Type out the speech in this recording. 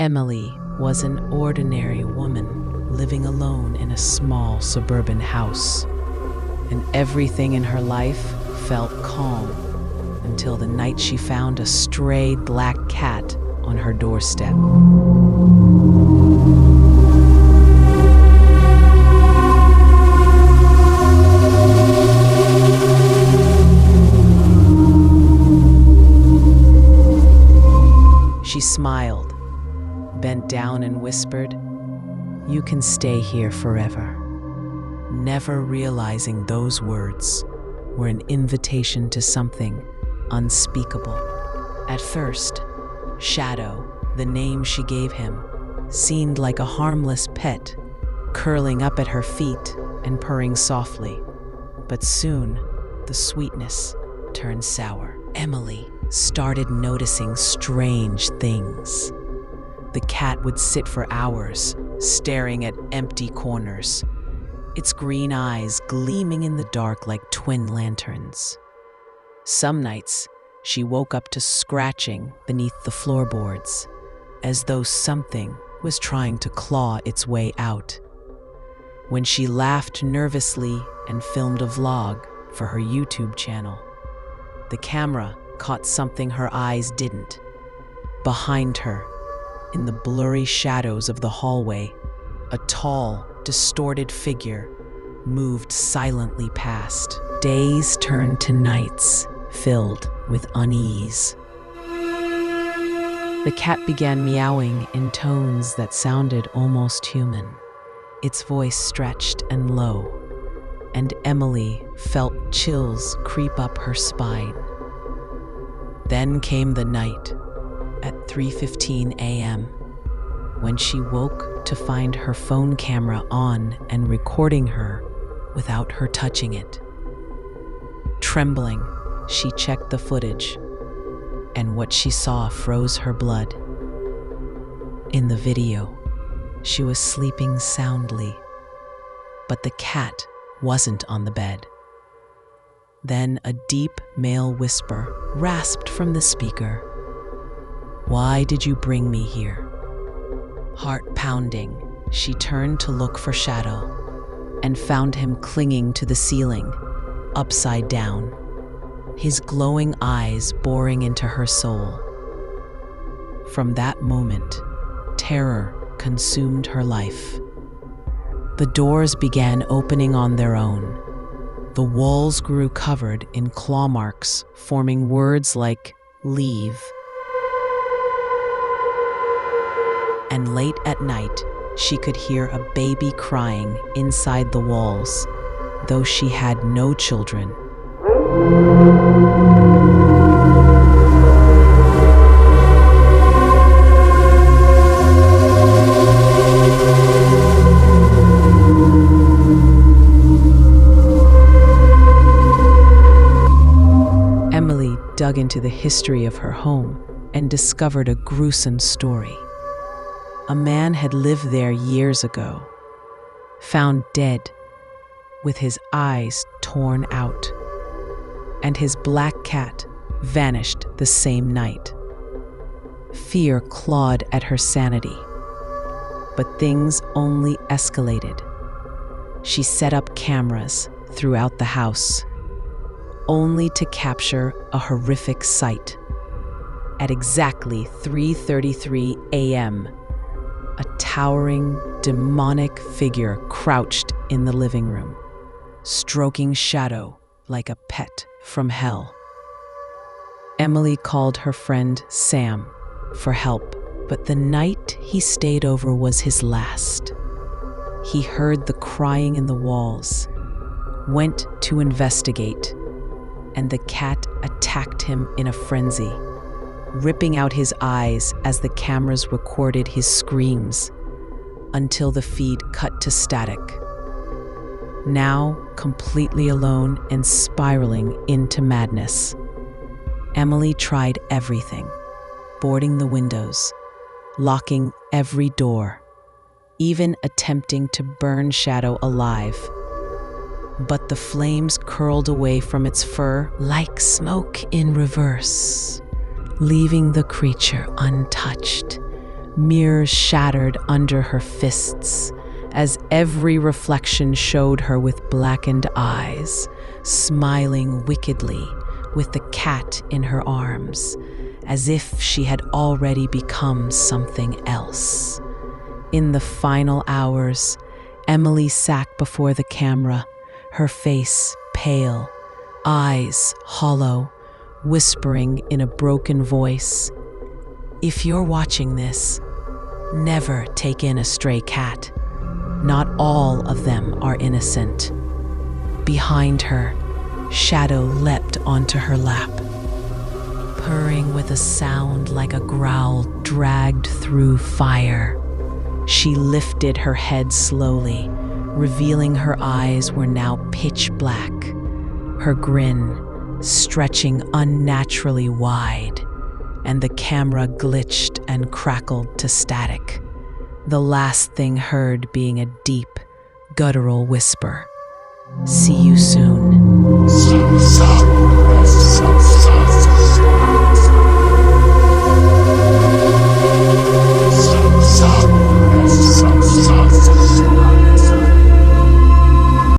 Emily was an ordinary woman living alone in a small suburban house, and everything in her life felt calm until the night she found a stray black cat on her doorstep. She smiled, bent down and whispered, "You can stay here forever," never realizing those words were an invitation to something unspeakable. At first, Shadow, the name she gave him, seemed like a harmless pet, curling up at her feet and purring softly. But soon, the sweetness turned sour. Emily started noticing strange things. The cat would sit for hours, staring at empty corners, its green eyes gleaming in the dark like twin lanterns. Some nights, she woke up to scratching beneath the floorboards, as though something was trying to claw its way out. When she laughed nervously and filmed a vlog for her YouTube channel, the camera caught something her eyes didn't. Behind her, in the blurry shadows of the hallway, a tall, distorted figure moved silently past. Days turned to nights, filled with unease. The cat began meowing in tones that sounded almost human. Its voice stretched and low, and Emily felt chills creep up her spine. Then came the night, at 3:15 a.m., when she woke to find her phone camera on and recording her without her touching it. Trembling, she checked the footage, and what she saw froze her blood. In the video, she was sleeping soundly, but the cat wasn't on the bed. Then a deep male whisper rasped from the speaker. "Why did you bring me here?" Heart pounding, she turned to look for Shadow and found him clinging to the ceiling, upside down, his glowing eyes boring into her soul. From that moment, terror consumed her life. The doors began opening on their own. The walls grew covered in claw marks, forming words like "leave." And late at night, she could hear a baby crying inside the walls, though she had no children. Emily dug into the history of her home and discovered a gruesome story. A man had lived there years ago, found dead with his eyes torn out, and his black cat vanished the same night. Fear clawed at her sanity, but things only escalated. She set up cameras throughout the house, only to capture a horrific sight. At exactly 3:33 a.m., a towering, demonic figure crouched in the living room, stroking Shadow like a pet from hell. Emily called her friend Sam for help, but the night he stayed over was his last. He heard the crying in the walls, went to investigate, and the cat attacked him in a frenzy, ripping out his eyes as the cameras recorded his screams until the feed cut to static. Now completely alone and spiraling into madness, Emily tried everything, boarding the windows, locking every door, even attempting to burn Shadow alive. But the flames curled away from its fur like smoke in reverse, leaving the creature untouched, mirrors shattered under her fists, as every reflection showed her with blackened eyes, smiling wickedly with the cat in her arms, as if she had already become something else. In the final hours, Emily sat before the camera, her face pale, eyes hollow, whispering in a broken voice, "If you're watching this, never take in a stray cat. Not all of them are innocent." Behind her, Shadow leapt onto her lap, purring with a sound like a growl dragged through fire. She lifted her head slowly, revealing her eyes were now pitch black, her grin stretching unnaturally wide, and the camera glitched and crackled to static, the last thing heard being a deep, guttural whisper. "See you soon."